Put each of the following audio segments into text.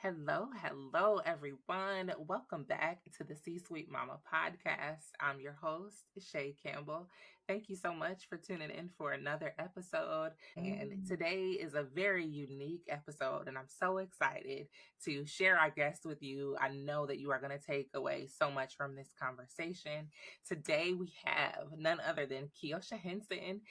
Hello, everyone. Welcome back to the C Suite Mama podcast. I'm your host, Shay Campbell. Thank you so much for tuning in for another episode. And today is a very unique episode, and I'm so excited to share our guests with you. I know that you are going to take away so much from this conversation. Today, we have none other than Keosha Hinson.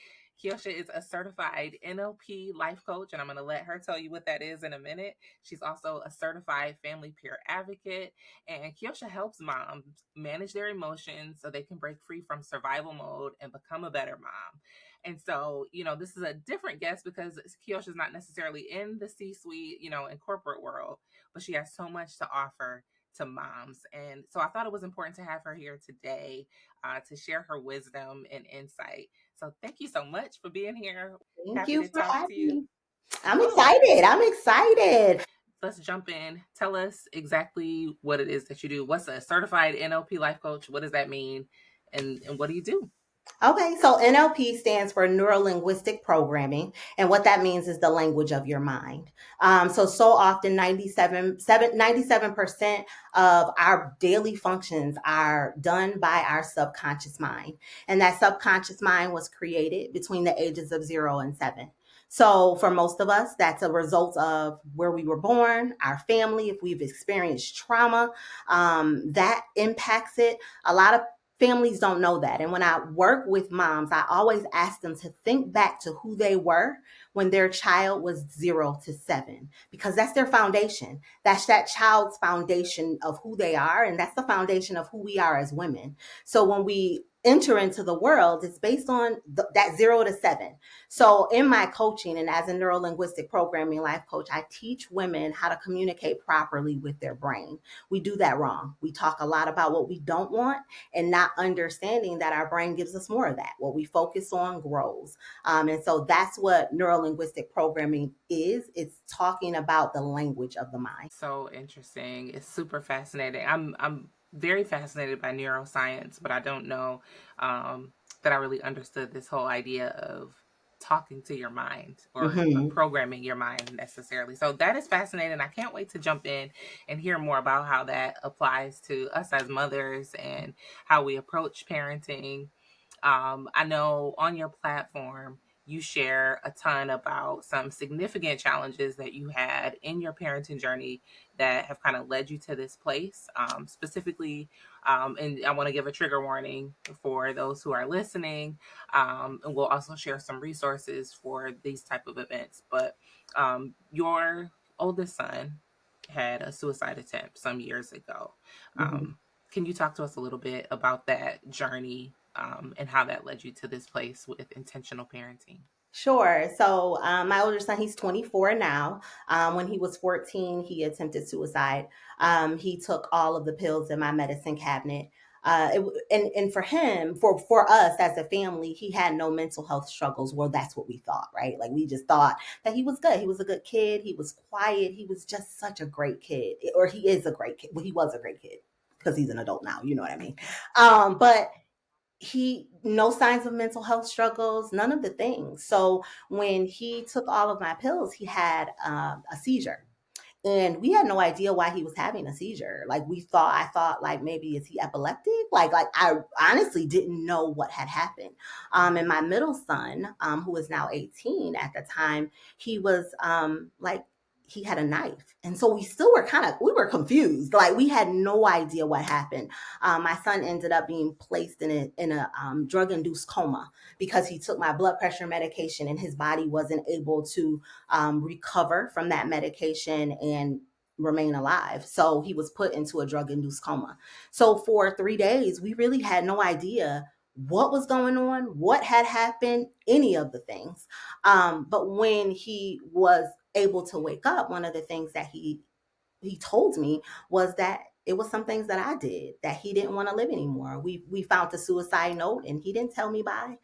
Keosha is a certified NLP life coach, and I'm going to let her tell you what that is in a minute. She's also a certified family peer advocate, and Keosha helps moms manage their emotions so they can break free from survival mode and become a better mom. And so, this is a different guest because Keosha's not necessarily in the C suite, in corporate world, but she has so much to offer to moms. And so I thought it was important to have her here today to share her wisdom and insight. So thank you so much for being here. Thank Happy you to for talk to having you. me. I'm Of course. excited. I'm excited. Let's jump in. Tell us exactly what it is that you do. What's a certified NLP life coach? What does that mean? And what do you do? Okay, so NLP stands for Neuro Linguistic Programming, and what that means is the language of your mind. So often 97% of our daily functions are done by our subconscious mind, and that subconscious mind was created between the ages of 0 and 7. So for most of us, that's a result of where we were born, our family, if we've experienced trauma, that impacts it. A lot of families don't know that. And when I work with moms, I always ask them to think back to who they were when their child was 0 to 7, because that's their foundation. That's that child's foundation of who they are. And that's the foundation of who we are as women. So when we enter into the world, it's based on that 0 to 7. So in my coaching and as a neuro linguistic programming life coach, I teach women how to communicate properly with their brain. We do that wrong. We talk a lot about what we don't want and not understanding that our brain gives us more of that. What we focus on grows. And so that's what neurolinguistic programming is. It's talking about the language of the mind. So interesting. It's super fascinating. I'm very fascinated by neuroscience, but I don't know that I really understood this whole idea of talking to your mind or Mm-hmm. programming your mind necessarily. So that is fascinating. I can't wait to jump in and hear more about how that applies to us as mothers and how we approach parenting. I know on your platform, you share a ton about some significant challenges that you had in your parenting journey that have kind of led you to this place. Specifically, and I want to give a trigger warning for those who are listening, and we'll also share some resources for these type of events. But your oldest son had a suicide attempt some years ago. Mm-hmm. Can you talk to us a little bit about that journey and how that led you to this place with intentional parenting? Sure. So my older son, he's 24 now. When he was 14, he attempted suicide. He took all of the pills in my medicine cabinet. And for him, for us as a family, he had no mental health struggles. Well, that's what we thought, right? Like we just thought that he was good. He was a good kid. He was quiet. He was just such a great kid, or he is a great kid. Well, he was a great kid because he's an adult now. You know what I mean? But he no signs of mental health struggles, none of the things. So when he took all of my pills, he had a seizure, and we had no idea why he was having a seizure. Like I thought like, maybe is he epileptic, like I honestly didn't know what had happened. And my middle son, who is now 18 at the time, he was like, he had a knife, and so we were confused, like we had no idea what happened. My son ended up being placed in a drug induced coma because he took my blood pressure medication and his body wasn't able to recover from that medication and remain alive. So he was put into a drug induced coma. So for 3 days, we really had no idea what was going on, what had happened, any of the things. But when he was able to wake up, one of the things that he told me was that it was some things that I did that he didn't want to live anymore. We found the suicide note, and he didn't tell me bye.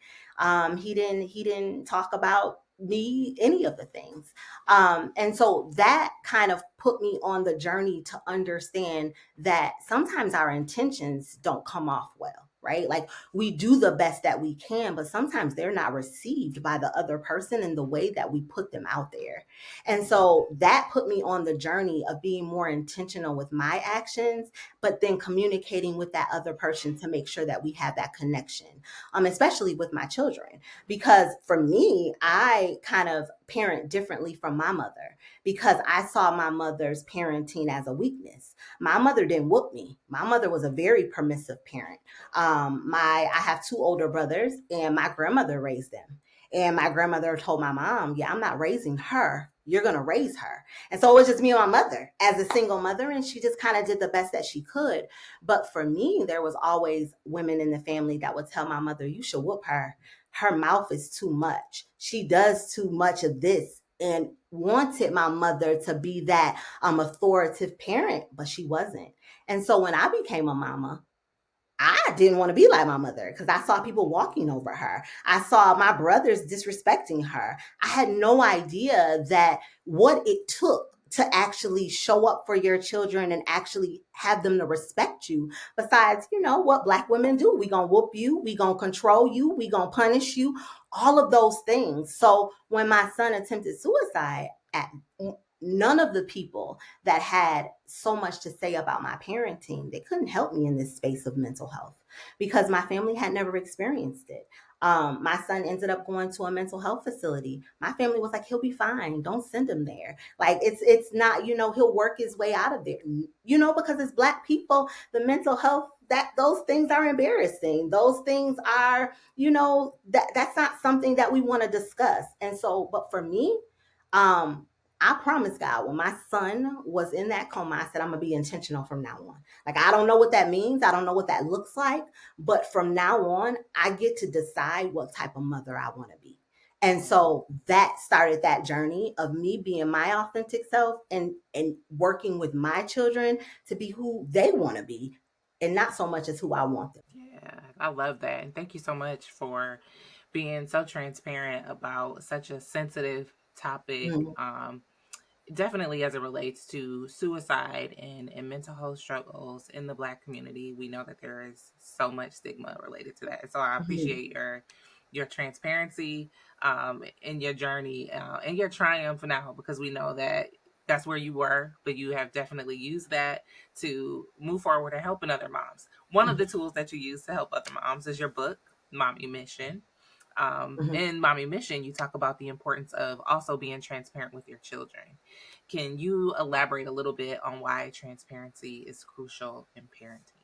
He didn't talk about me, any of the things. And so that kind of put me on the journey to understand that sometimes our intentions don't come off well. right? Like we do the best that we can, but sometimes they're not received by the other person in the way that we put them out there. And so that put me on the journey of being more intentional with my actions, but then communicating with that other person to make sure that we have that connection, especially with my children. Because for me, I kind of parent differently from my mother because I saw my mother's parenting as a weakness. My mother didn't whoop me. My mother was a very permissive parent. I have two older brothers, and my grandmother raised them. And my grandmother told my mom, "Yeah, I'm not raising her. You're gonna raise her." And so it was just me and my mother as a single mother, and she just kind of did the best that she could. But for me, there was always women in the family that would tell my mother, "You should whoop her. Her mouth is too much. She does too much of this." And wanted my mother to be that authoritative parent, but she wasn't. And so when I became a mama, I didn't want to be like my mother because I saw people walking over her. I saw my brothers disrespecting her. I had no idea that what it took to actually show up for your children and actually have them to respect you. Besides, what black women do. We gonna whoop you, we gonna control you, we gonna punish you, all of those things. So when my son attempted suicide, at none of the people that had so much to say about my parenting, they couldn't help me in this space of mental health because my family had never experienced it. My son ended up going to a mental health facility. My family was like, "He'll be fine. Don't send him there. Like it's not, he'll work his way out of there." Because as black people, the mental health, that those things are embarrassing. Those things are, that's not something that we want to discuss. And so, but for me, um, I promise God, when my son was in that coma, I said, "I'm going to be intentional from now on." Like, I don't know what that means. I don't know what that looks like. But from now on, I get to decide what type of mother I want to be. And so that started that journey of me being my authentic self and working with my children to be who they want to be and not so much as who I want them. Yeah, I love that. And thank you so much for being so transparent about such a sensitive topic. Mhm. Definitely as it relates to suicide and mental health struggles in the Black community. We know that there is so much stigma related to that. So I Mhm. appreciate your transparency in your journey and your triumph now, because we know that that's where you were, but you have definitely used that to move forward and helping other moms. One of Mhm. the tools that you use to help other moms is your book, Mommy Mission. Mhm. In Mommy Mission, you talk about the importance of also being transparent with your children. Can you elaborate a little bit on why transparency is crucial in parenting?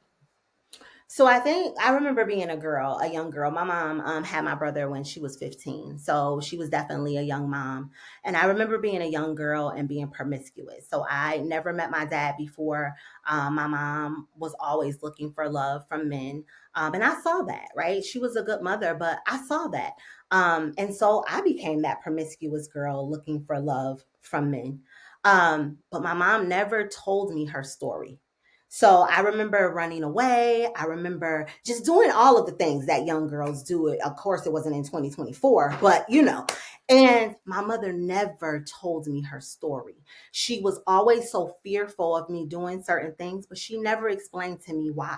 So I think I remember being a young girl. My mom had my brother when she was 15. So she was definitely a young mom. And I remember being a young girl and being promiscuous. So I never met my dad before. My mom was always looking for love from men. And I saw that, right? She was a good mother, but I saw that. And so I became that promiscuous girl looking for love from men. But my mom never told me her story. So I remember running away. I remember just doing all of the things that young girls do. Of course, it wasn't in 2024, but And my mother never told me her story. She was always so fearful of me doing certain things, but she never explained to me why.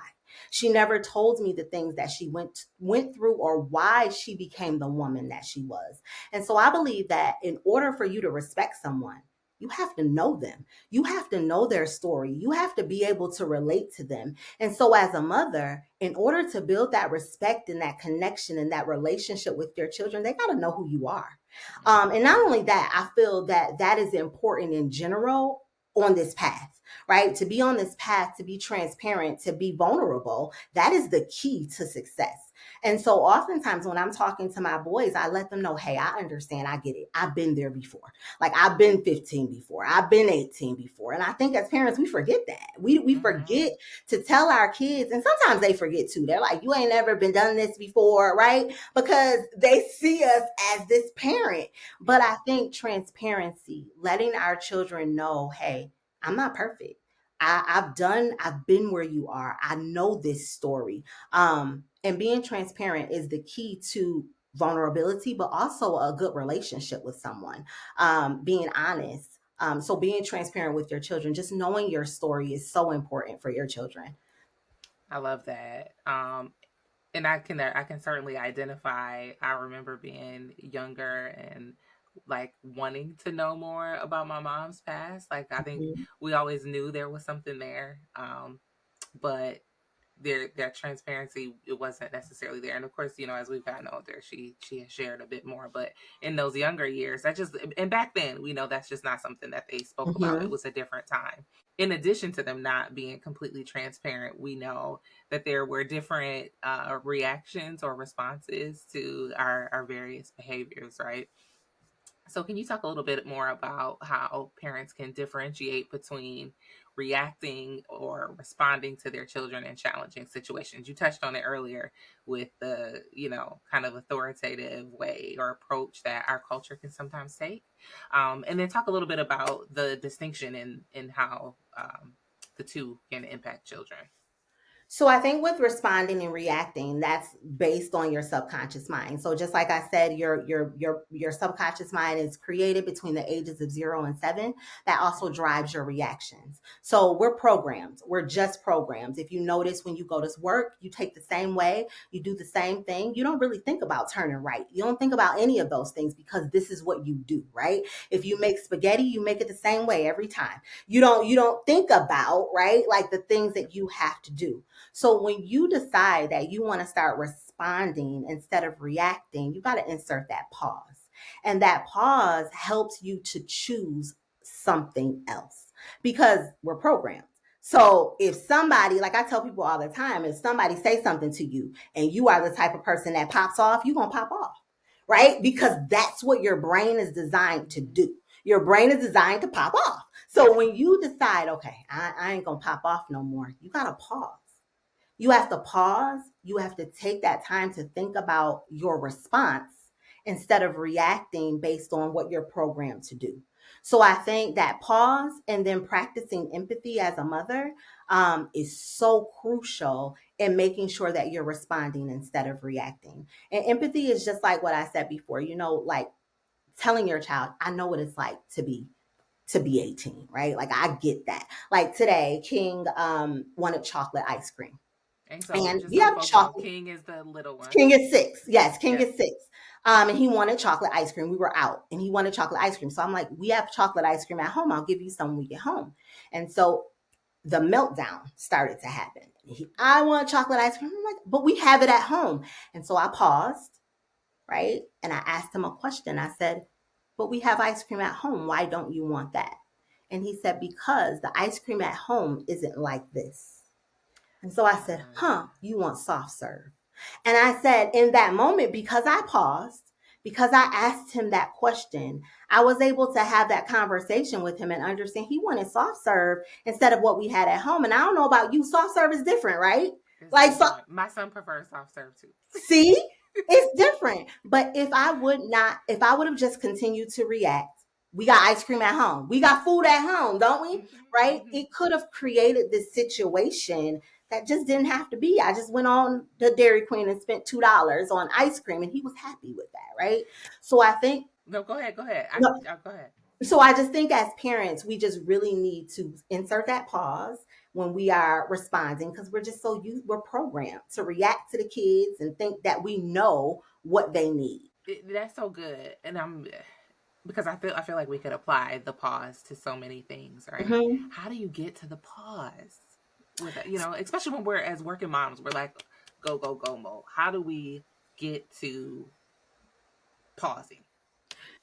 She never told me the things that she went through or why she became the woman that she was. And so I believe that in order for you to respect someone, you have to know them. You have to know their story. You have to be able to relate to them. And so, as a mother, in order to build that respect and that connection and that relationship with your children, they got to know who you are. And not only that, I feel that that is important in general on this path, right? To be on this path, to be transparent, to be vulnerable, that is the key to success. And so oftentimes when I'm talking to my boys, I let them know, "Hey, I understand. I get it. I've been there before. Like I've been 15 before. I've been 18 before." And I think as parents, we forget that. We Mm-hmm. forget to tell our kids, and sometimes they forget too. They're like, "You ain't never been done this before," right? Because they see us as this parent. But Yeah. I think transparency, letting our children know, "Hey, I'm not perfect. I've been where you are. I know this story." And being transparent is the key to vulnerability, but also a good relationship with someone. Being honest. So being transparent with your children, just knowing your story is so important for your children. I love that. And I can certainly identify. I remember being younger and like wanting to know more about my mom's past. Like I think Mhm. we always knew there was something there, but their transparency, it wasn't necessarily there. And of course, as we've gotten older, she has shared a bit more. But in those younger years, that just and back then, we know that's just not something that they spoke about. It Mhm. was a different time. In addition to them not being completely transparent, we know that there were different reactions or responses to our various behaviors, right? So, can you talk a little bit more about how parents can differentiate between reacting or responding to their children in challenging situations? You touched on it earlier with the, kind of authoritative way or approach that our culture can sometimes take. And then talk a little bit about the distinction in how the two can impact children. So I think with responding and reacting, that's based on your subconscious mind. So just like I said, your subconscious mind is created between the ages of 0 and 7. That also drives your reactions. So we're programs. We're just programs. If you notice when you go to work, you take the same way, you do the same thing. You don't really think about turning right. You don't think about any of those things because this is what you do, right? If you make spaghetti, you make it the same way every time. You don't think about, right? Like the things that you have to do. So when you decide that you want to start responding instead of reacting, you got to insert that pause. And that pause helps you to choose something else because we're programmed. So if somebody, like I tell people all the time, if somebody say something to you and you are the type of person that pops off, you're going to pop off, right? Because that's what your brain is designed to do. Your brain is designed to pop off. So when you decide, okay, I ain't going to pop off no more, you got to pause. You have to pause. You have to take that time to think about your response instead of reacting based on what you're programmed to do. So I think that pause and then practicing empathy as a mother is so crucial in making sure that you're responding instead of reacting. And empathy is just like what I said before, like telling your child, I know what it's like to be 18, right? Like I get that. Like today, King wanted chocolate ice cream. And so, And just we so have folks know, chocolate. King is the little one. King is 6. Yes, King Yep. is 6. And he wanted chocolate ice cream. We were out and he wanted chocolate ice cream. So I'm like, we have chocolate ice cream at home. I'll give you some when we get home. And so the meltdown started to happen. I want chocolate ice cream. I'm like, but we have it at home. And so I paused, right? And I asked him a question. I said, but we have ice cream at home. Why don't you want that? And he said, because the ice cream at home isn't like this. And so I said, you want soft serve. And I said, in that moment, because I paused, because I asked him that question, I was able to have that conversation with him and understand he wanted soft serve instead of what we had at home. And I don't know about you, soft serve is different, right? It's Like, so different. My son prefers soft serve too. see, it's different. But if I would have just continued to react, we got ice cream at home. We got food at home, don't we? Right? Hmm. It could have created this situation that just didn't have to be. I just went on the Dairy Queen and spent $2 on ice cream and he was happy with that, right? So I think No, go ahead. Go ahead. no, Go ahead. so I just think as parents, we just really need to insert that pause when we are responding because we're just so used, we're programmed to react to the kids and think that we know what they need. That's so good, and I'm because I feel like we could apply the pause to so many things, right? Mhm. How do you get to the pause with especially when we're as working moms, we're like go go go mode. How do we get to pausing?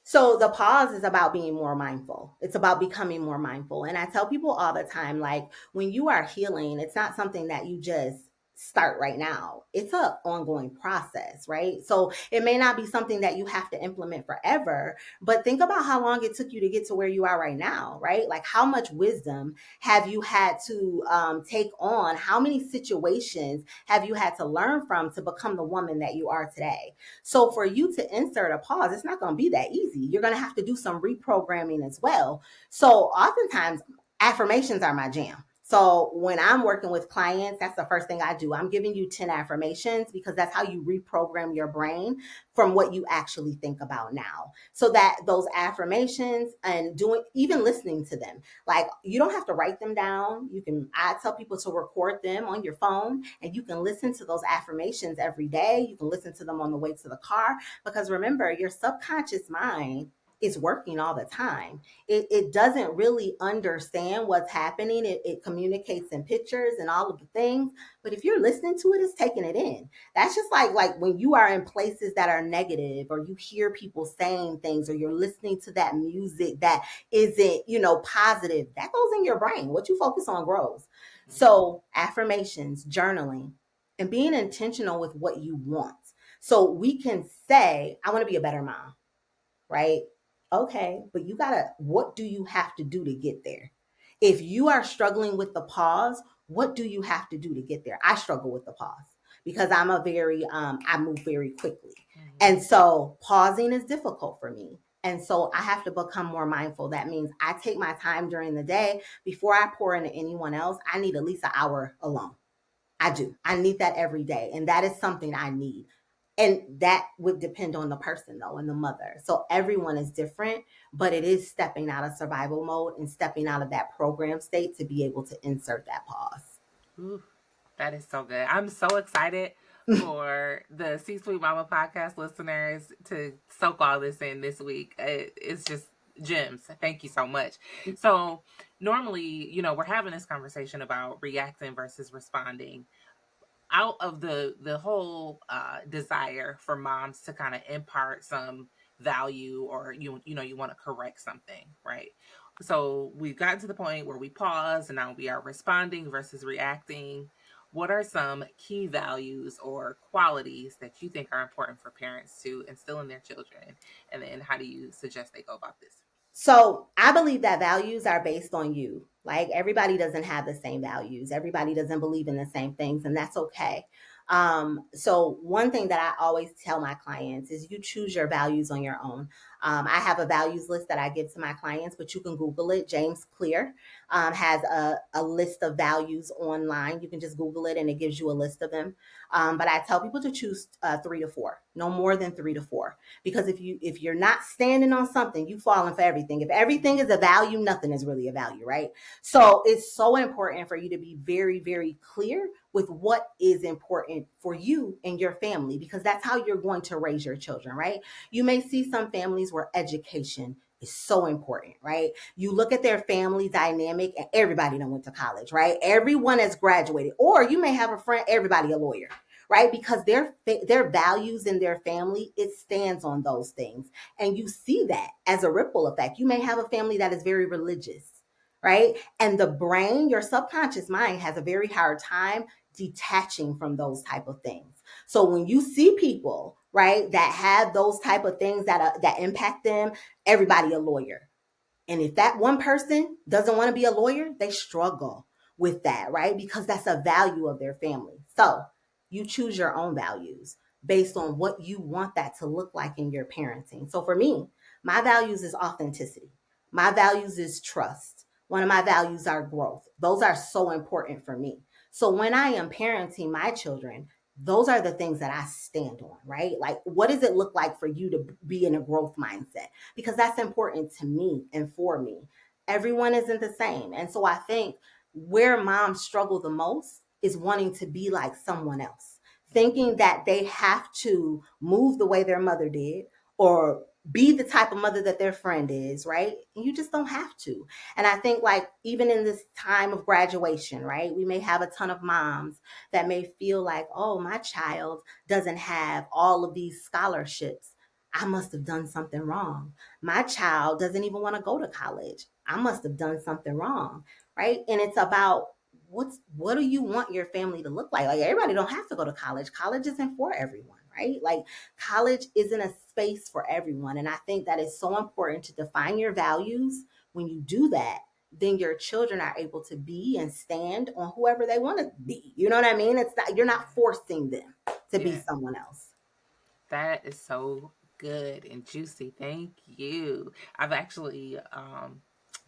So the pause is about being more mindful. It's about becoming more mindful. And I tell people all the time, like when you are healing, it's not something that you just start right now. It's an ongoing process, right? So it may not be something that you have to implement forever, but think about how long it took you to get to where you are right now, right? Like how much wisdom have you had to take on? How many situations have you had to learn from to become the woman that you are today? So for you to insert a pause, it's not going to be that easy. You're going to have to do some reprogramming as well. So oftentimes affirmations are my jam. So when I'm working with clients, that's the first thing I do. I'm giving you 10 affirmations because that's how you reprogram your brain from what you actually think about now. So that those affirmations and doing, even listening to them, like you don't have to write them down. You can, I tell people to record them on your phone and you can listen to those affirmations every day. You can listen to them on the way to the car because remember, your subconscious mind is working all the time. It doesn't really understand what's happening. It communicates in pictures and all of the things. But if you're listening to it, it's taking it in. That's just like when you are in places that are negative or you hear people saying things or you're listening to that music that isn't, positive, that goes in your brain. What you focus on grows. So affirmations, journaling, and being intentional with what you want. So we can say, I want to be a better mom, right? Okay, but what do you have to do to get there? If you are struggling with the pause, what do you have to do to get there? I struggle with the pause because I move very quickly. Mm-hmm. And so pausing is difficult for me. And so I have to become more mindful. That means I take my time during the day before I pour into anyone else. I need at least an hour alone. I do. I need that every day. And that is something I need. And that would depend on the person, though, and the mother. So everyone is different, but it is stepping out of survival mode and stepping out of that program state to be able to insert that pause. Ooh, that is so good. I'm so excited for the C Suite Mama podcast listeners to soak all this in this week. It's just gems. Thank you so much. So, normally, we're having this conversation about reacting versus responding out of the whole desire for moms to kind of impart some value, or you want to correct something, right? So we've gotten to the point where we pause and now we are responding versus reacting. What are some key values or qualities that you think are important for parents to instill in their children, and then how do you suggest they go about this? So I believe that values are based on you. Like everybody doesn't have the same values. Everybody doesn't believe in the same things, and that's okay. So one thing that I always tell my clients is you choose your values on your own. I have a values list that I give to my clients, but you can Google it. James Clear has a list of values online. You can just Google it and it gives you a list of them. But I tell people to choose 3 to 4, no more than 3 to 4, because if you're not standing on something, you falling for everything. If everything is a value, nothing is really a value, right? So it's so important for you to be very, very clear with what is important for you and your family, because that's how you're going to raise your children, right? You may see some families where education is so important, right? You look at their family dynamic and everybody done went to college, right? Everyone has graduated. Or you may have a friend, everybody a lawyer, right? Because their values in their family, it stands on those things. And you see that as a ripple effect. You may have a family that is very religious, right? And the brain, your subconscious mind, has a very hard time detaching from those type of things. So when you see people, right, that have those type of things that impact them, everybody a lawyer. And if that one person doesn't want to be a lawyer, they struggle with that, right? Because that's a value of their family. So you choose your own values based on what you want that to look like in your parenting. So for me, my values is authenticity. My values is trust. One of my values are growth. Those are so important for me. So when I am parenting my children, those are the things that I stand on, right? Like, what does it look like for you to be in a growth mindset? Because that's important to me and for me. Everyone isn't the same. And so I think where moms struggle the most is wanting to be like someone else, thinking that they have to move the way their mother did or be the type of mother that their friend is, right? And you just don't have to. And I think, like, even in this time of graduation, right, we may have a ton of moms that may feel like, oh, my child doesn't have all of these scholarships. I must have done something wrong. My child doesn't even want to go to college. I must have done something wrong, right? And it's about what do you want your family to look like? Like everybody don't have to go to college. College isn't for everyone, right? Like college isn't a space for everyone. And I think that is so important to define your values. When you do that, then your children are able to be and stand on whoever they want to be. You know what I mean? It's not, you're not forcing them to be Yeah. someone else. That is so good and juicy. Thank you. I've actually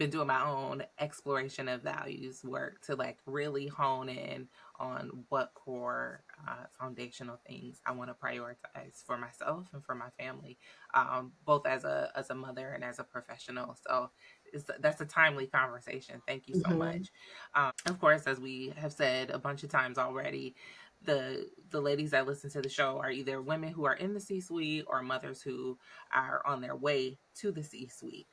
been doing my own exploration of values work to like really hone in on what core foundational things I want to prioritize for myself and for my family, both as a mother and as a professional. So that's a timely conversation. Thank you so Hmm. much. Of course, as we have said a bunch of times already, the ladies that listen to the show are either women who are in the C-suite or mothers who are on their way to the C-suite.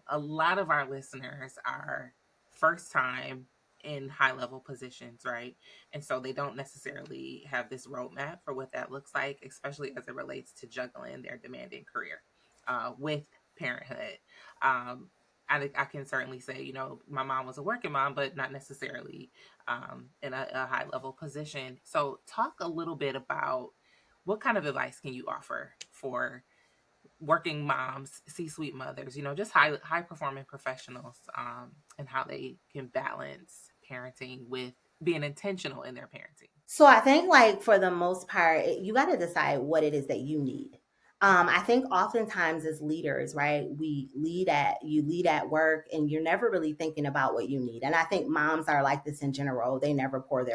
A lot of our listeners are first time in high level positions, right? And so they don't necessarily have this roadmap for what that looks like, especially as it relates to juggling their demanding career with parenthood. Um, I can certainly say, my mom was a working mom, but not necessarily in a high level position. So, talk a little bit about what kind of advice can you offer for working moms, C-suite mothers, just high performing professionals, and how they can balance parenting with being intentional in their parenting. So I think, like, for the most part, you got to decide what it is that you need. I think oftentimes as leaders, right, you lead at work and you're never really thinking about what you need. And I think moms are like this in general. They never pour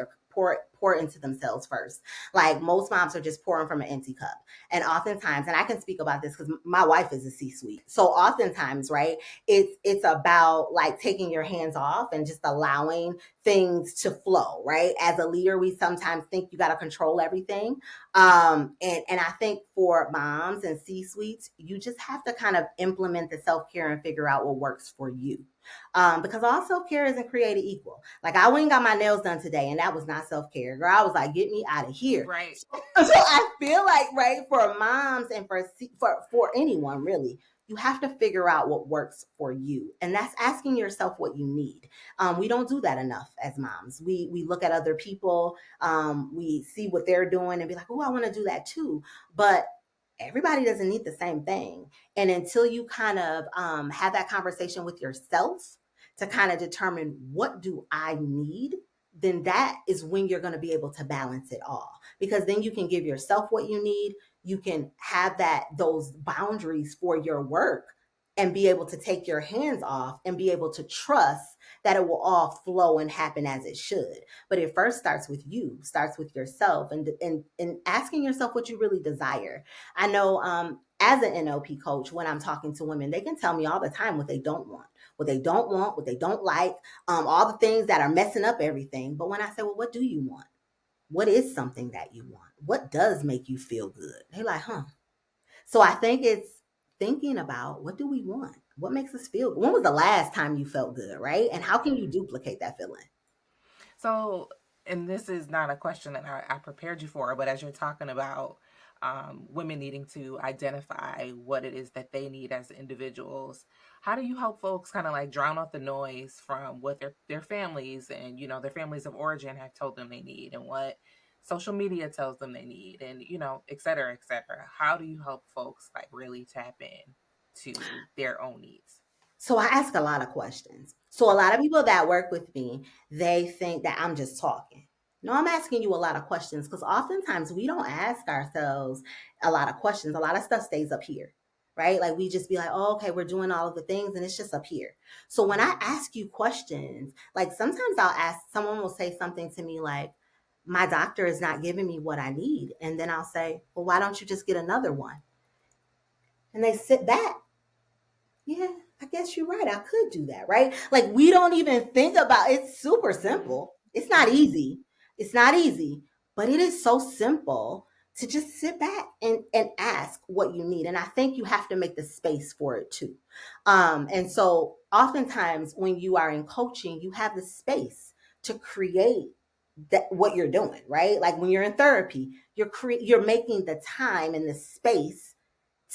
into themselves first. Like most moms are just pouring from an empty cup. And oftentimes, and I can speak about this because my wife is a C-suite. So oftentimes, right, it's about like taking your hands off and just allowing things to flow, right? As a leader, we sometimes think you got to control everything. And I think for moms and C suites, you just have to kind of implement the self care and figure out what works for you. Because all self care isn't created equal. Like I went and got my nails done today, and that was not self care. Girl, I was like, get me out of here. Right. So I feel like, right, for moms and for anyone really, you have to figure out what works for you, and that's asking yourself what you need. We don't do that enough as moms. We look at other people, we see what they're doing, and be like, oh, I want to do that too. But everybody doesn't need the same thing, and until you kind of have that conversation with yourself to kind of determine what do I need, then that is when you're going to be able to balance it all, because then you can give yourself what you need. You can have those boundaries for your work and be able to take your hands off and be able to trust that it will all flow and happen as it should. But it first starts with you, starts with yourself, and asking yourself what you really desire. I know, as an NLP coach, when I'm talking to women, they can tell me all the time what they don't want, what they don't like, all the things that are messing up everything. But when I say, well, what do you want? What is something that you want? What does make you feel good? They're like, huh. So I think it's thinking about, what do we want? What makes us feel good? When was the last time you felt good, right? And how can you duplicate that feeling? So, and this is not a question that I prepared you for, but as you're talking about women needing to identify what it is that they need as individuals, how do you help folks kind of like drown out the noise from what their families and their families of origin have told them they need, and what social media tells them they need, and et cetera, et cetera? How do you help folks like really tap in to their own needs? So I ask a lot of questions. So a Okay. lot of people that work with me, they think that I'm just talking. No, I'm asking you a lot of questions because oftentimes we don't ask ourselves a lot of questions. A lot of stuff stays up here, right? Like we just be like, oh, okay, we're doing all of the things and it's just up here. So when I ask you questions, like sometimes I'll ask, someone will say something to me like, my doctor is not giving me what I need. And then I'll say, well, why don't you just get another one? And they sit back. Yeah, I guess you're right. I could do that, right? Like we don't even think about, it's super Mm-hmm. simple. It's not Mm-hmm. easy. It's not easy, but it is so simple to just sit back and ask what you need. And I think you have to make the space for it too. And so oftentimes when you are in coaching, you have the space to create that what you're doing, right? Like when you're in therapy, you're making the time and the space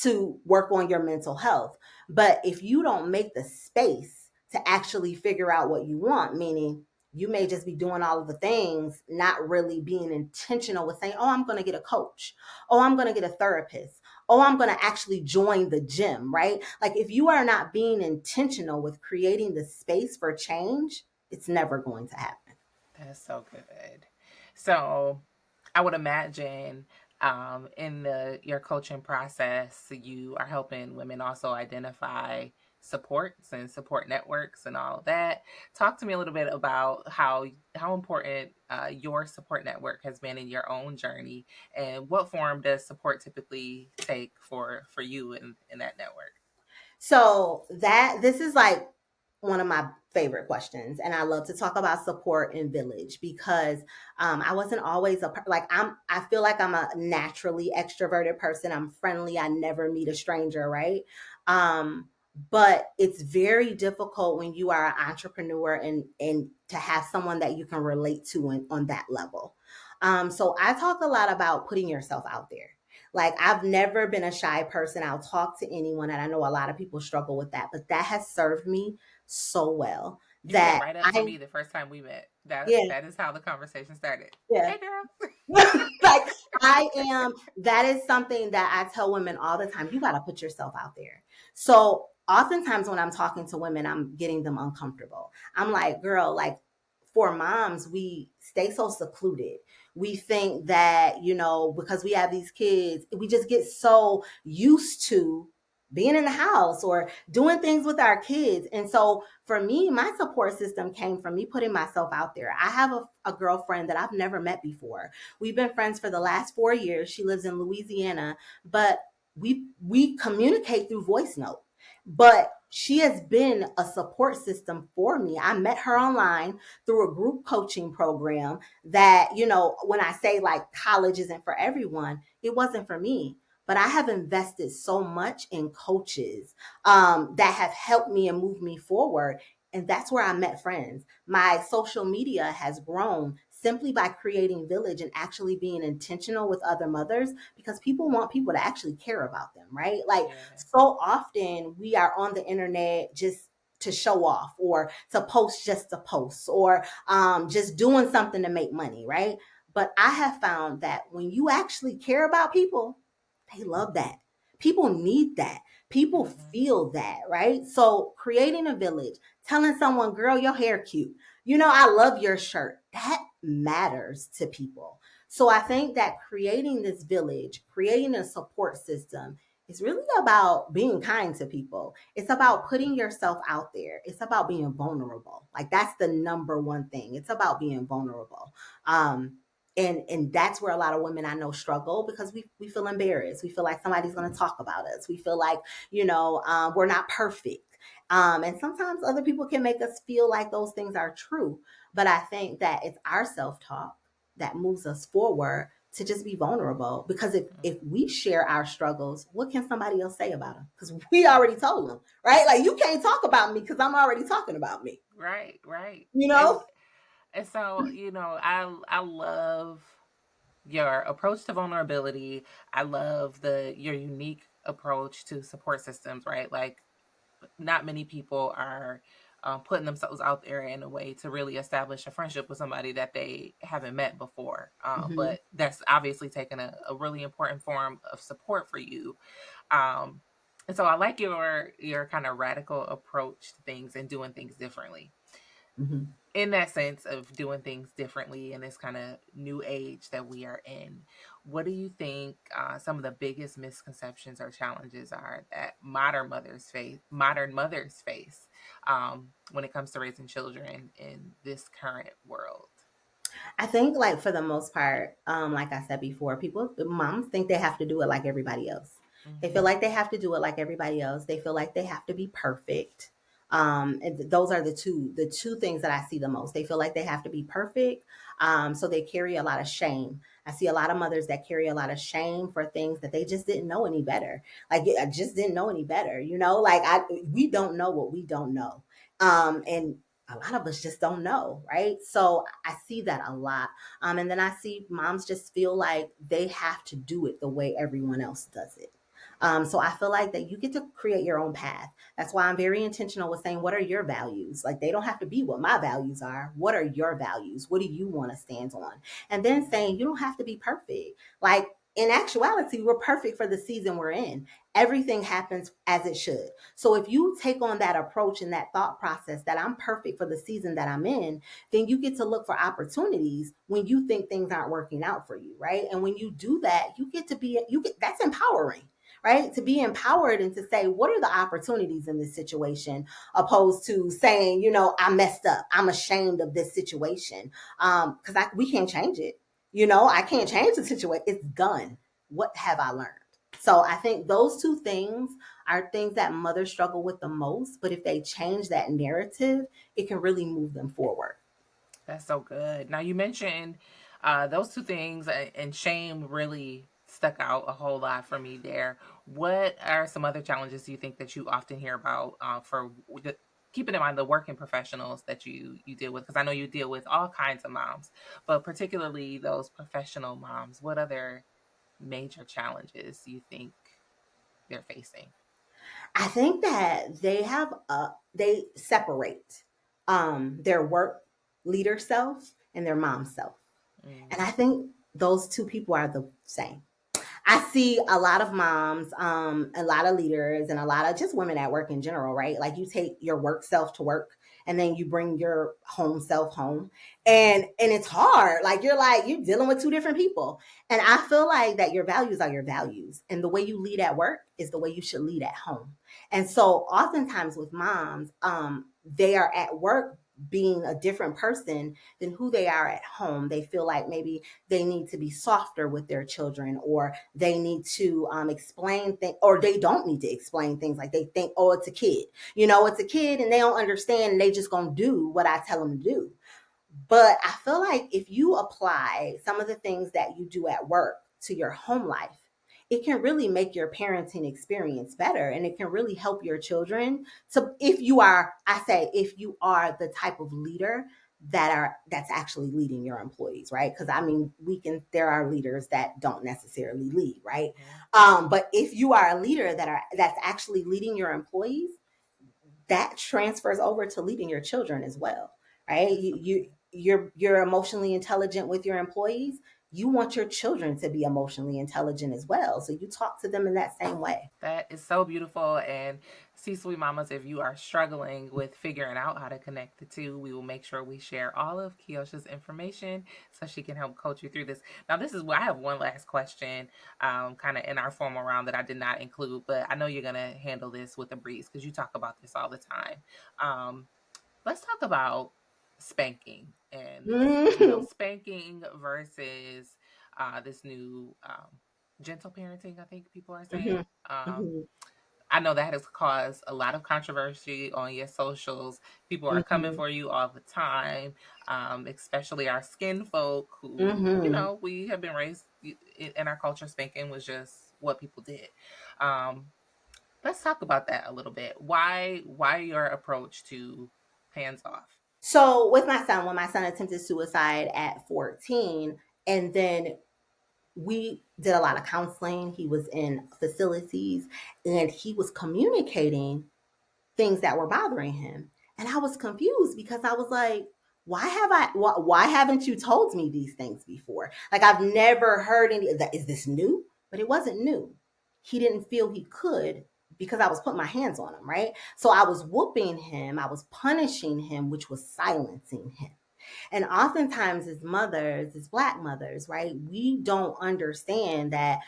to work on your mental health. But if you don't make the space to actually figure out what you want, meaning you may just be doing all of the things, not really being intentional with saying, oh, I'm going to get a coach. Oh, I'm going to get a therapist. Oh, I'm going to actually join the gym, right? Like if you are not being intentional with creating the space for change, it's never going to happen. That's so good. So I would imagine in your coaching process, you are helping women also identify supports and support networks and all of that. Talk to me a little bit about how important your support network has been in your own journey, and what form does support typically take for you in that network. So that this is like one of my favorite questions, and I love to talk about support and village because I wasn't always like I feel like I'm a naturally extroverted person. I'm friendly. I never meet a stranger, right? Um, but it's very difficult when you are an entrepreneur and to have someone that you can relate to on that level. So I talk a lot about putting yourself out there. Like I've never been a shy person. I'll talk to anyone, and I know a lot of people struggle with that, but that has served me so well You came that right up to I me the first time we met. That yeah, that is how the conversation started. yeah. Hey, girl. Like I am that is something that I tell women all the time. You got to put yourself out there. So oftentimes when I'm talking to women, I'm getting them uncomfortable. I'm like, girl, like for moms, we stay so secluded. We think that, because we have these kids, we just get so used to being in the house or doing things with our kids. And so for me, my support system came from me putting myself out there. I have a girlfriend that I've never met before. We've been friends for the last 4 years. She lives in Louisiana, but we communicate through voice note. But she has been a support system for me. I met her online through a group coaching program that, when I say like college isn't for everyone, it wasn't for me. But I have invested so much in coaches that have helped me and moved me forward. And that's where I met friends. My social media has grown simply by creating village and actually being intentional with other mothers because people want people to actually care about them, right? Like Yeah. so often we are on the internet just to show off or to post just to post or just doing something to make money, right? But I have found that when you actually care about people, they love that. People need that. People Mm-hmm. feel that, right? So creating a village, telling someone, girl, your hair cute. I love your shirt. That matters to people. So I think that creating this village, creating a support system is really about being kind to people. It's about putting yourself out there. It's about being vulnerable. Like that's the number one thing. It's about being vulnerable. And that's where a lot of women I know struggle because we feel embarrassed. We feel like somebody's going to talk about us. We feel like we're not perfect. And sometimes other people can make us feel like those things are true. But I think that it's our self talk that moves us forward to just be vulnerable. Because if we share our struggles, what can somebody else say about them? Because we already told them, right? Like you can't talk about me because I'm already talking about me. Right, right. You And know? and so, I love your approach to vulnerability. I love the your unique approach to support systems, right? Like not many people are putting themselves out there in a way to really establish a friendship with somebody that they haven't met before. Hmm. But that's obviously taken a really important form of support for you. Um, and so I like your kind of radical approach to things and doing things differently. Hmm. In that sense of doing things differently in this kind of new age that we are in, what do you think some of the biggest misconceptions or challenges are that modern mothers face when it comes to raising children in this current world? I think, like for the most part, like I said before, moms think they have to do it like everybody else. They feel Mm-hmm. like they have to do it like everybody else. They feel like they have to be perfect. And those are the two things that I see the most. They feel like they have to be perfect, so they carry a lot of shame. I see a lot of mothers that carry a lot of shame for things that they just didn't know any better. Like I just didn't know any better, Like we don't know what we don't know, and a lot of us just don't know, right? So I see that a lot. And then I see moms just feel like they have to do it the way everyone else does it. So I feel like that you get to create your own path. That's why I'm very intentional with saying, what are your values? Like they don't have to be what my values are. What are your values? What do you want to stand on? And then saying you don't have to be perfect. Like in actuality, we're perfect for the season we're in. Everything happens as it should. So if you take on that approach and that thought process that I'm perfect for the season that I'm in, then you get to look for opportunities when you think things aren't working out for you, right? And when you do that, you get to be you get that's empowering. right? To be empowered and to say, what are the opportunities in this situation, opposed to saying, I messed up. I'm ashamed of this situation. Because we can't change it. I can't change the situation. It's done. What have I learned? So I think those two things are things that mothers struggle with the most. But if they change that narrative, it can really move them forward. That's so good. Now you mentioned those two things, and shame really stuck out a whole lot for me there. What are some other challenges you think that you often hear about for keeping in mind the working professionals that you deal with? Because I know you deal with all kinds of moms, but particularly those professional moms. What other major challenges you think they're facing? I think that they separate their work leader self and their mom self. And Mm, I think those two people are the same. I see a lot of moms, a lot of leaders, and a lot of just women at work in general, right? Like you take your work self to work, and then you bring your home self home, and it's hard. You're dealing with two different people, and I feel like that your values are your values, and the way you lead at work is the way you should lead at home. And so, oftentimes with moms, they are at work being a different person than who they are at home. They feel like maybe they need to be softer with their children, or they need to explain things, or they don't need to explain things. Like they think, oh, it's a kid, it's a kid, and they don't understand, and they just gonna do what I tell them to do. But I feel like if you apply some of the things that you do at work to your home life, it can really make your parenting experience better, and it can really help your children. So if you are the type of leader that's actually leading your employees, right? Because I mean, there are leaders that don't necessarily lead, right? mhm. But if you are a leader that's actually leading your employees, that transfers over to leading your children as well, right? That's You, so you you're emotionally intelligent with your employees. You want your children to be emotionally intelligent as well, so you talk to them in that same way. That is so beautiful. And see, sweet mamas, if you are struggling with figuring out how to connect the two, we will make sure we share all of Keosha's information so she can help coach you through this. Now, this is where I have one last question, kind of in our formal round that I did not include, but I know you're going to handle this with a breeze because you talk about this all the time. Um, let's talk about spanking and Mhm. spanking versus this new gentle parenting, I think people are saying. Mhm. Mhm. I know that has caused a lot of controversy on your socials. People are coming Mhm. for you all the time, especially our skin folk who, Mhm. we have been raised in our culture. Spanking was just what people did. Um, let's talk about that a little bit. Why your approach to hands off? So with my son, when my son attempted suicide at 14, and then we did a lot of counseling, he was in facilities, and he was communicating things that were bothering him. And I was confused because I was like, why haven't you told me these things before? Like I've never heard any of that. Is this new? But it wasn't new. He didn't feel he could because I was putting my hands on him, right? So I was whooping him, I was punishing him, which was silencing him. And oftentimes, as mothers, as Black mothers, right, we don't understand that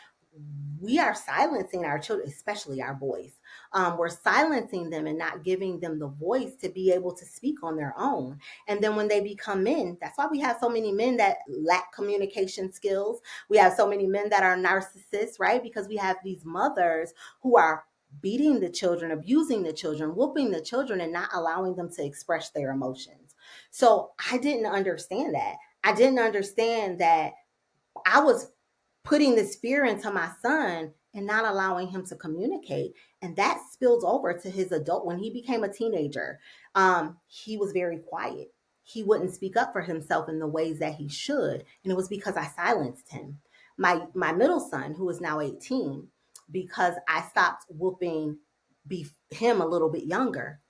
we are silencing our children, especially our boys. We're silencing them and not giving them the voice to be able to speak on their own. And then when they become men, that's why we have so many men that lack communication skills. We have so many men that are narcissists, right? Because we have these mothers who are beating the children, abusing the children, whooping the children, and not allowing them to express their emotions. So I didn't understand that. I didn't understand that I was putting this fear into my son and not allowing him to communicate. And that spilled over to his adult. When he became a teenager, he was very quiet. He wouldn't speak up for himself in the ways that he should. And it was because I silenced him. My middle son, who is now 18, because I stopped whooping him a little bit younger,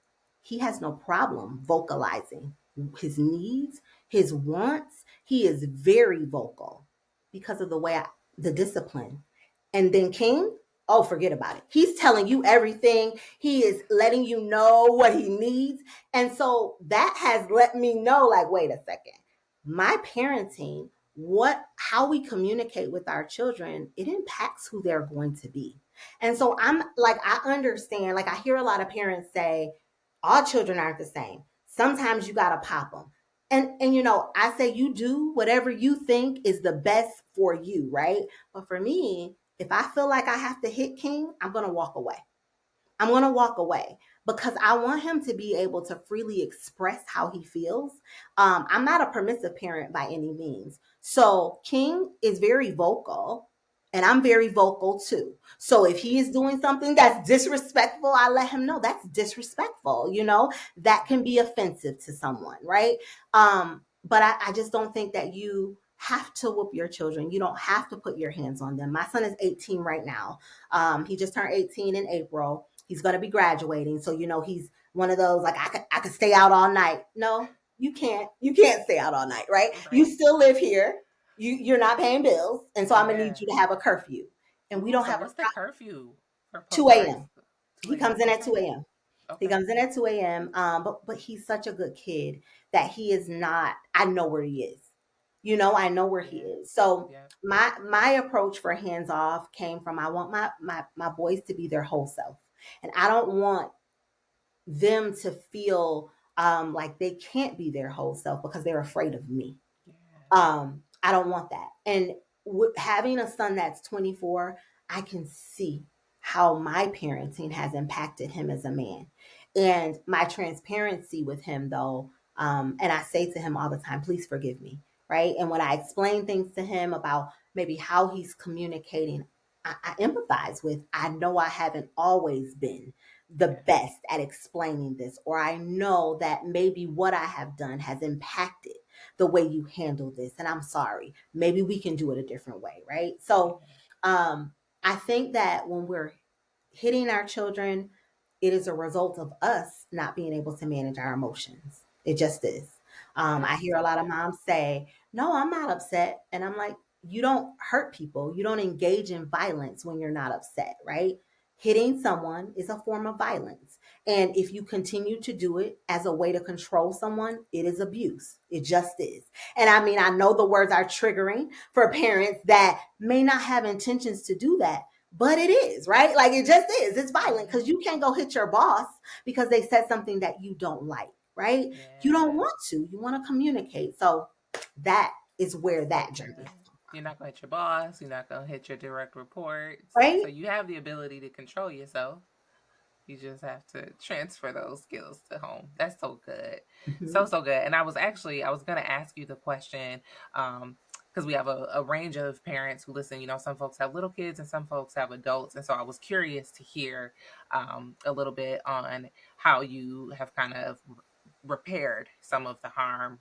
he has no problem vocalizing his needs, his wants. He is very vocal because of the discipline. And then King, oh, forget about it. He's telling you everything. He is letting you know what he needs. And so that has let me know, like, wait a second. My parenting, how we communicate with our children, it impacts who they're going to be. And so I'm like, I understand, like, I hear a lot of parents say, all children aren't the same. Sometimes you got to pop them. And, I say you do whatever you think is the best for you, right? But for me, if I feel like I have to hit King, I'm going to walk away. I'm going to walk away because I want him to be able to freely express how he feels. I'm not a permissive parent by any means. So King is very vocal and I'm very vocal too. So if he is doing something that's disrespectful, I let him know that's disrespectful. That can be offensive to someone, right? But I just don't think that you have to whoop your children. You don't have to put your hands on them. My son is 18 right now. He just turned 18 in April. He's going to be graduating. So, he's one of those, like, I could stay out all night. No, you can't. You can't stay out all night, right? You Right. still live here. You're not paying bills. And so I'm going to need Yeah. you to have a curfew. And we Ooh, don't so have what's the curfew for 2 public high a.m. school? 2 He comes a.m. in at Okay. 2 a.m. He Okay. comes in at 2 a.m. But he's such a good kid that he is not, I know where he is. I know where he Yeah. is. So Yeah. my approach for hands off came from I want my boys to be their whole self. And I don't want them to feel like they can't be their whole self because they're afraid of me. Yeah. I don't want that. And having a son that's 24, I can see how my parenting has impacted him as a man. And my transparency with him, though, and I say to him all the time, please forgive me, right? And when I explain things to him about maybe how he's communicating, I empathize with. I know I haven't always been the Yeah. best at explaining this, or I know that maybe what I have done has impacted the way you handle this, and I'm sorry. Maybe we can do it a different way, right? So Yeah. I think that when we're hitting our children, it is a result of us not being able to manage our emotions. It just is. That I is hear a so lot of good. moms say, no, I'm not upset. And I'm like, you don't hurt people. You don't engage in violence when you're not upset, right? Hitting someone is a form of violence. And if you continue to do it as a way to control someone, it is abuse. It just is. And I mean, I know the words are triggering for parents that may not have intentions to do that, but it is, right? Like it just is. It's violent because Mm-hmm. you can't go hit your boss because they said something that you don't like, right? You don't Yeah. want to. You want to communicate. So that is where So that journey good. has You're not going to hit your boss. You're not going to hit your direct reports. come, So right? you have the ability to control yourself. You just have to transfer those skills to home. That's so good. So, Mhm. so good. And I was going to ask you the question, because we have a range of parents who listen. Some folks have little kids and some folks have adults. And so I was curious to hear a little bit on how you have kind of repaired some of the harm.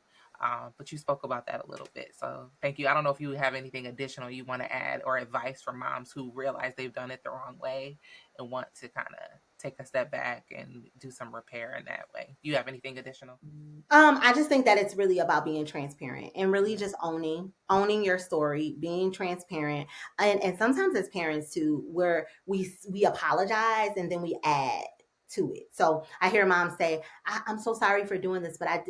But you spoke about that a little bit. So thank you. I don't know if you have anything additional you want to add or advice for moms who realize they've done it the wrong way and want to kind of take a step back and do some repair in that way. Do you have anything additional? I just think that it's really about being transparent and really Yeah. just owning your story, being transparent, and sometimes as parents too, where we apologize and then we add to it. So I hear moms say, "I'm so sorry for doing this, but I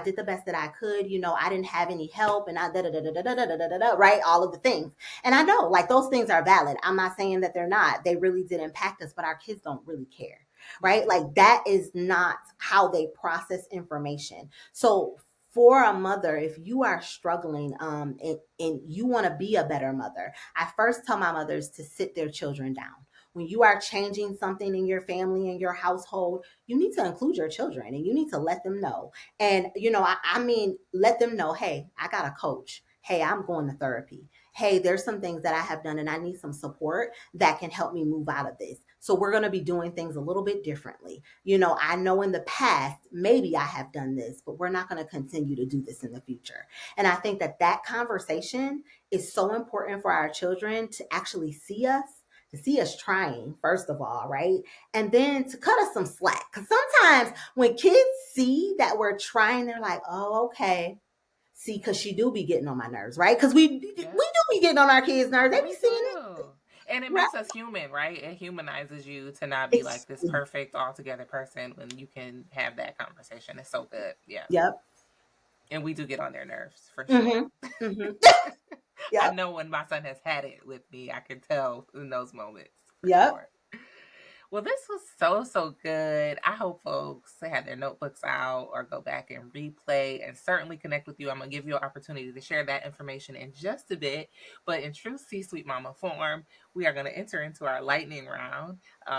did the best that I could. I didn't have any help, and I da da da da da da da da da da right, all of the things." And I know, like those things are valid. I'm not saying that they're not. They really did impact us, but our kids don't really care, right? Yeah. Like that is not how they process information. So for a mother, if you are struggling and you want to be a better mother, I first tell my mothers to sit their children down. When you are changing something in your family and your household, you need to include your children and you need to let them know. And, I mean, let them know, hey, I got a coach. Hey, I'm going to therapy. Hey, there's some things that I have done and I need some support that can help me move out of this. So we're going to be doing things a little bit differently. I know in the past, maybe I have done this, but we're not going to continue to do this in the future. And I think that that conversation is so important for our children to actually see us. To see us trying, first of all, right? And then to cut us some slack. Because sometimes when kids see that we're trying, they're like, oh, okay. See, because she do be getting on my nerves, right? Because we do Yeah. be getting on our kids' nerves. They be We seeing it, do. And it right? makes us human, right? It humanizes you to not be like this Exactly. perfect altogether person when you can have that conversation. It's so good. Yeah. Yep. And we do get on their nerves for sure. Mm-hmm. Mm-hmm. I Yep. know when my son has had it with me, I can tell in those moments. for Yep. sure. Well, this was so good. I hope folks had their notebooks out or go back and replay and certainly connect with you. I'm going to give you an opportunity to share that information in just a bit. But in true C Suite Mama form, we are going to enter into our lightning round,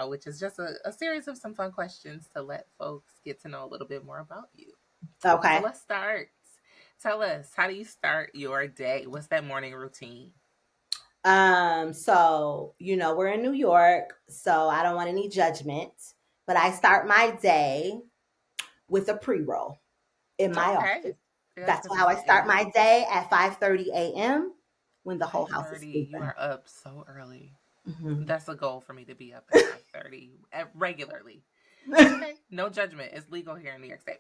which is just a series of some fun questions to let folks get to know a little bit more about you. So Okay. let's start. Tell us, how do you start your day? What's that morning routine? So, we're in New York, so I don't want any judgment, but I start my day with a pre-roll in my Okay. office. That's That's because how it's I start a my day at 5:30 a.m. when the whole house is 5:30. You sleeping. are up so early. Hmm. That's a goal for me to be up at 5:30 regularly. Okay, no judgment. It's legal here in New York State.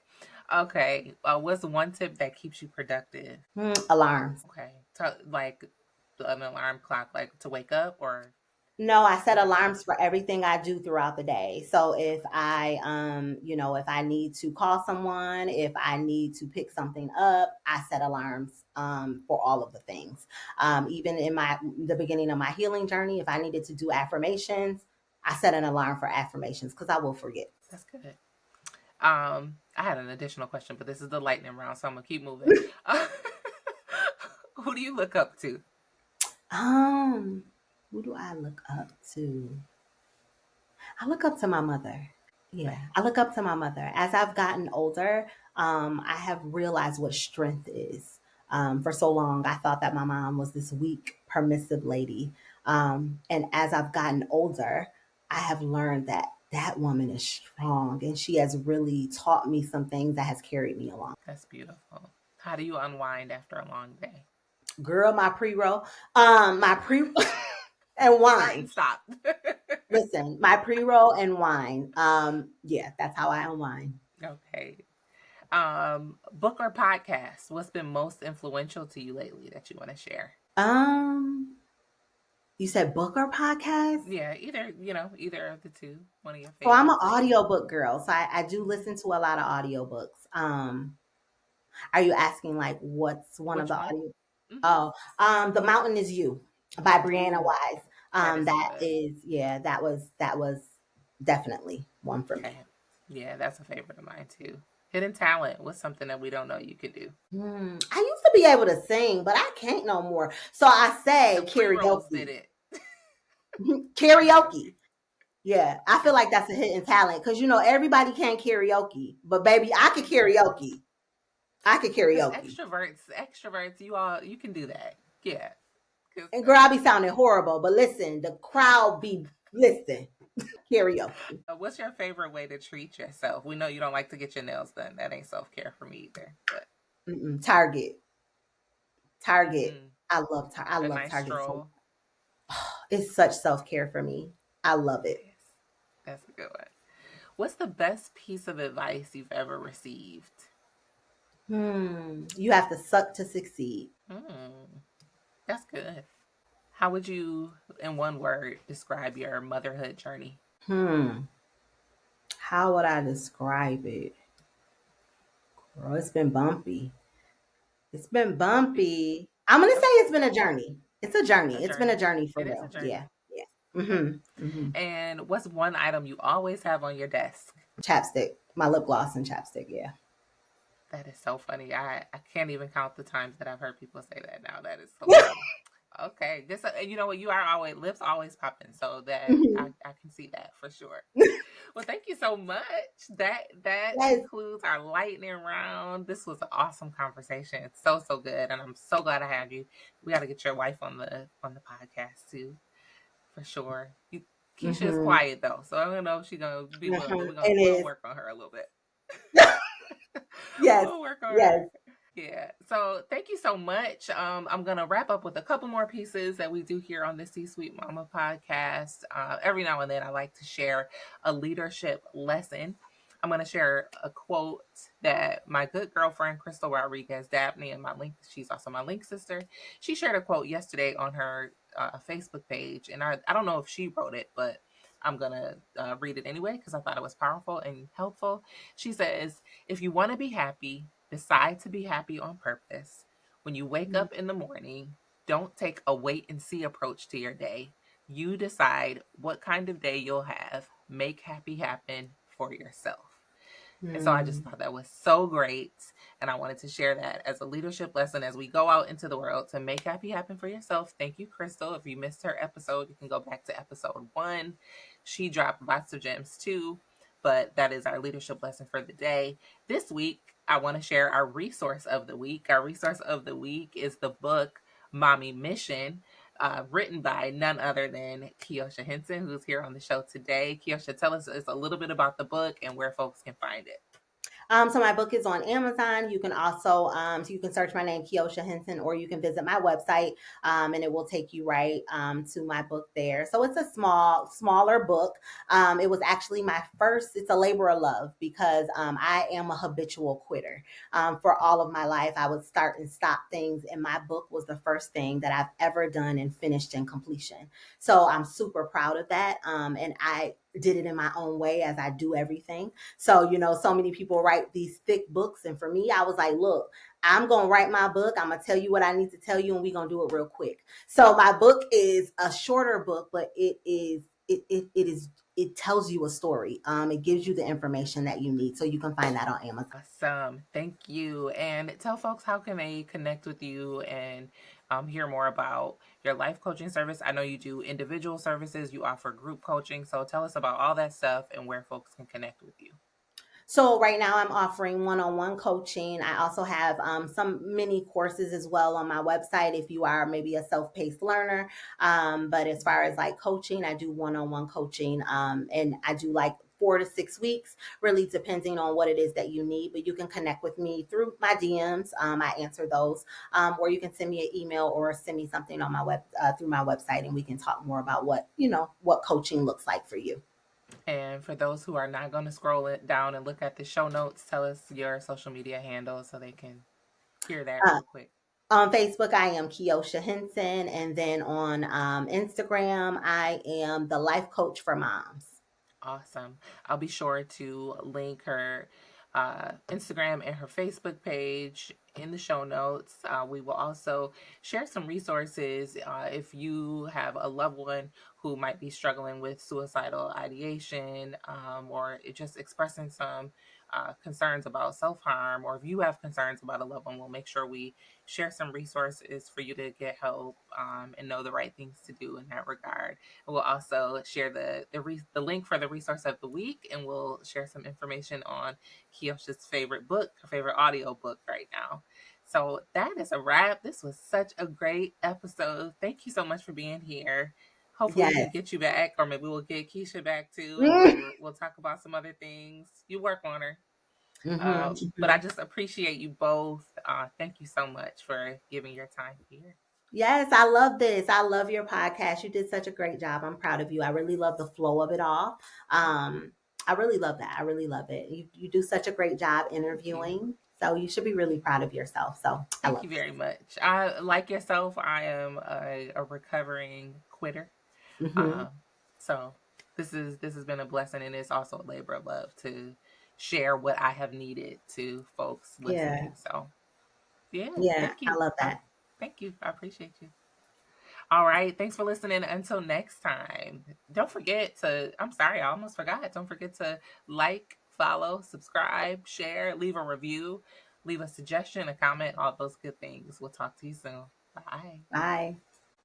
Okay, what's one tip that keeps you productive? Alarms. Okay, like an alarm clock, like to wake up, or No, I set what are those? alarms for everything I do throughout the day. So if if I need to call someone, if I need to pick something up, I set alarms for all of the things. Even in the beginning of my healing journey, if I needed to do affirmations, I set an alarm for affirmations because I will forget. That's good. I had an additional question, but this is the lightning round, so I'm gonna keep moving. Who do you look up to? Um, who do I look up to? I look up to my mother. Yeah, Nice. I look up to my mother. As I've gotten older, I have realized what strength is. For so long, I thought that my mom was this weak, permissive lady. And as I've gotten older, I have learned that that woman is strong and she has really taught me some things that has carried me along. That's beautiful. How do you unwind after a long day? Girl, my pre and Start and wine. stop. Listen, my pre-roll and wine. Yeah, that's how I unwind. Okay. Book or podcast? What's been most influential to you lately that you want to share? Um, you said book or podcast? Yeah, either of the two. One of your So I'm an favorites. audiobook girl. So I do listen to a lot of audiobooks. Are you asking like what's one of Which the one? audio? Mm-hmm. Oh, The Mountain is You by Brianna Ooh, Wise. that is That good. is, yeah, that was definitely one for me. Okay. Yeah, that's a favorite of mine too. Hidden talent. What's something that we don't know you could do? I used to be able to sing, but I can't no more. So I The say pre rolls did karaoke. it. Karaoke. Karaoke. Yeah, I feel That's like that's a hidden talent because everybody can karaoke, but baby, I could mm-hmm. karaoke. I could Cause karaoke. extroverts, you can do that. Yeah. Cause And girl, I be sounding horrible, but listen, the crowd be listen karaoke. what's your favorite way to treat yourself? We know you don't like to get your nails done. That ain't self care for me either. But Target, Target. mm, I a love nice Target so much. stroll. It's such self care for me. I love it. Nice. That's a good one. What's the best piece of advice you've ever received? You have to suck to succeed. Mm, that's good. How would you, in one word, describe your motherhood journey? Hmm. How would I describe it? Girl, it's been bumpy. It's been Bumpy. bumpy. I'm gonna say Okay. it's been a journey. It's a A journey. It's been a journey. journey for It is a real. Yeah. journey. Yeah. Okay. Mm-hmm. And what's one item you always have on your desk? Chapstick. My lip gloss and chapstick. Yeah. That is so funny. I can't even count the times that I've heard people say that now. That is so funny. Okay. This you know what, you are always lips always popping, so that Mhm. I can see that for sure. Well, thank you so much. That Yes. concludes our lightning round. This was an awesome conversation. It's so good, and I'm so glad I had you. We got to get your wife on the podcast too, for sure. Keisha is Mm-hmm. quiet though, so I don't know if she's gonna be willing, but It we'll is. work on her a little bit. Yes. We'll work on Yes. her. Yeah. So thank you so much. I'm gonna wrap up with a couple more pieces that we do here on the C Suite Mama podcast. Every now and then, I like to share a leadership lesson. I'm gonna share a quote that my good girlfriend Crystal Rodriguez Dabney and she's also my link sister. She shared a quote yesterday on her Facebook page, and I don't know if she wrote it, but I'm gonna read it anyway because I thought it was powerful and helpful. She says, if you want to be happy, decide to be happy on purpose. When you wake up in the morning, don't take a wait and see approach to your day. You decide what kind of day you'll have. Make happy happen for yourself. And so I just Mm. thought that was so great. And I wanted to share that as a leadership lesson as we go out into the world to make happy happen for yourself. Thank you, Crystal. If you missed her episode, you can go back to episode 1. She dropped lots of gems too, but that is our leadership lesson for the day. This week, I want to share our resource of the week. Our resource of the week is the book Mommy Mission, written by none other than Keosha Hinson, who's here on the show today. Keosha, tell us just a little bit about the book and where folks can find it. So my book is on Amazon. You can also so you can search my name, Keosha Hinson, or you can visit my website, and it will take you right to my book there. So it's a smaller book. It was actually my first. It's a labor of love because I am a habitual quitter. For all of my life, I would start and stop things, and my book was the first thing that I've ever done and finished in completion. So I'm super proud of that, and I did it in my own way as I do everything. So, so many people write these thick books. And for me, I was like, look, I'm going to write my book. I'm going to tell you what I need to tell you, and we're going to do it real quick. So my book is a shorter book, but it tells you a story. It gives you the information that you need. So you can find that on Amazon. Awesome. Thank you. And tell folks how can they connect with you and hear more about your life coaching service. I know you do individual services, you offer group coaching. So tell us about all that stuff and where folks can connect with you. So right now I'm offering one-on-one coaching. I also have some mini courses as well on my website if you are maybe a self-paced learner. But as far as like coaching, I do one-on-one coaching, and I do like 4 to 6 weeks, really depending on what it is that you need. But you can connect with me through my DMs. I answer those, or you can send me an email or send me something on my web through my website, and we can talk more about what coaching looks like for you. And for those who are not going to scroll it down and look at the show notes, tell us your social media handles so they can hear that Uh, real quick. On Facebook, I am Keosha Henson. And then on Instagram, I am the life coach for moms. Awesome. I'll be sure to link her Instagram and her Facebook page in the show notes. We will also share some resources if you have a loved one who might be struggling with suicidal ideation, or just expressing some concerns about self harm, or if you have concerns about a loved one, we'll make sure we share some resources for you to get help and know the right things to do in that regard. We'll also share the link for the resource of the week, and we'll share some information on Keosha's favorite book, her favorite audio book right now. So that is a wrap. This was such a great episode. Thank you so much for being here. Hopefully we can Yes. get you back, or maybe we'll get Keisha back too, and Mm-hmm. we'll talk about some other things. You work on her, but I Mm-hmm. just appreciate you both. Thank you so much for giving your time here. Yes, I love this. I love your podcast. You did such a great job. I'm proud of you. I really love the flow of it all. I really love that. I really love it. You do such a great job Thank you. interviewing. So you should be really proud of yourself. So I Thank love you very much. I like yourself. I am a recovering quitter. it. Hmm. Um, so this has been a blessing, and it's also a labor of love to share what I have needed to folks Yeah. listening. So yeah, Yeah. thank I you. love that. Thank you. I appreciate you. All right. Thanks for listening. Until next time. Don't forget to, I'm sorry, I almost forgot. Don't forget to like, follow, subscribe, share, leave a review, leave a suggestion, a comment, all those good things. We'll talk to you soon. Bye. Bye.